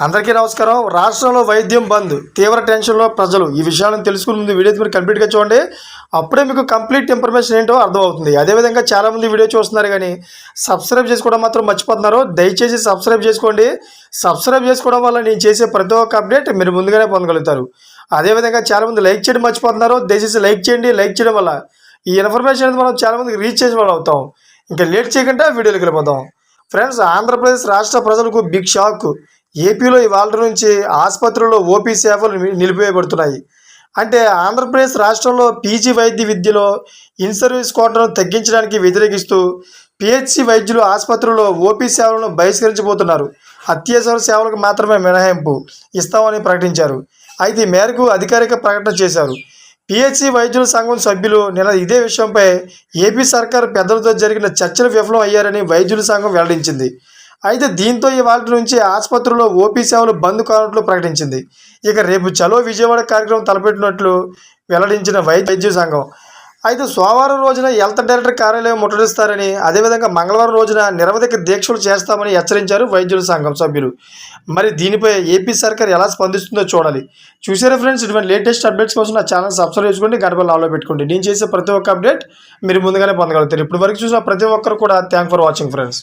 అందరికీ నమస్కారం. రాష్ట్రంలో వైద్యం బంద్, తీవ్ర టెన్షన్లో ప్రజలు. ఈ విషయాలను తెలుసుకునే ముందు వీడియో మీరు కంప్లీట్గా చూడండి. అప్పుడే మీకు కంప్లీట్ ఇన్ఫర్మేషన్ ఏంటో అర్థమవుతుంది. అదేవిధంగా చాలామంది వీడియో చూస్తున్నారు కానీ సబ్స్క్రైబ్ చేసుకోవడం మాత్రం మర్చిపోతున్నారు. దయచేసి సబ్స్క్రైబ్ చేసుకోండి. సబ్స్క్రైబ్ చేసుకోవడం వల్ల నేను చేసే ప్రతి ఒక్క అప్డేట్ మీరు ముందుగానే పొందగలుగుతారు. అదేవిధంగా చాలామంది లైక్ చేయడం మర్చిపోతున్నారు. దయచేసి లైక్ చేయండి. లైక్ చేయడం వల్ల ఈ ఇన్ఫర్మేషన్ అనేది మనం చాలామందికి రీచ్ చేసే వాళ్ళు అవుతాం. ఇంకా లేట్ చేయకుండా వీడియోలోకి వెళ్ళిపోతాం. ఫ్రెండ్స్, ఆంధ్రప్రదేశ్ రాష్ట్ర ప్రజలకు బిగ్ షాక్. ఏపీలో ఇవాళ నుంచి ఆసుపత్రుల్లో ఓపీ సేవలు నిలిపివేయబడుతున్నాయి. అంటే ఆంధ్రప్రదేశ్ రాష్ట్రంలో పీజీ వైద్య విద్యలో ఇన్ సర్వీస్ కోటాను తగ్గించడానికి వ్యతిరేకిస్తూ పిహెచ్సి వైద్యులు ఆసుపత్రుల్లో ఓపీ సేవలను బహిష్కరించబోతున్నారు. అత్యవసర సేవలకు మాత్రమే మినహాయింపు ఇస్తామని ప్రకటించారు. అయితే ఈ మేరకు అధికారిక ప్రకటన చేశారు. పిహెచ్సి వైద్యుల సంఘం సభ్యులు నిన్న ఇదే విషయంపై ఏపీ సర్కారు పెద్దలతో జరిగిన చర్చలు విఫలం అయ్యారని వైద్యుల సంఘం వెల్లడించింది. అయితే దీంతో ఇవాళ నుంచి ఆసుపత్రుల్లో ఓపీ సేవలు బంద్ కానున్నట్లు ప్రకటించింది. ఇక రేపు చలో విజయవాడ కార్యక్రమం తలపెట్టినట్లు వెల్లడించిన వైద్య సంఘం. అయితే సోమవారం రోజున హెల్త్ డైరెక్టర్ కార్యాలయం ముట్టడిస్తారని, అదేవిధంగా మంగళవారం రోజున నిరవధిక దీక్షలు చేస్తామని హెచ్చరించారు వైద్యుల సంఘం సభ్యులు. మరి దీనిపై ఏపీ సర్కార్ ఎలా స్పందిస్తుందో చూడాలి. చూసారా ఫ్రెండ్స్, ఇటువంటి లేటెస్ట్ అప్డేట్స్ కోసం నా ఛానల్ సబ్స్క్రైబ్ చేసుకోండి, గడపలు ఆన్లో పెట్టుకోండి. నేను చేసే ప్రతి ఒక్క అప్డేట్ మీరు ముందుగానే పొందగలుగుతారు. ఇప్పటి వరకు చూసిన ప్రతి ఒక్కరు కూడా థ్యాంక్ ఫర్ వాచింగ్ ఫ్రెండ్స్.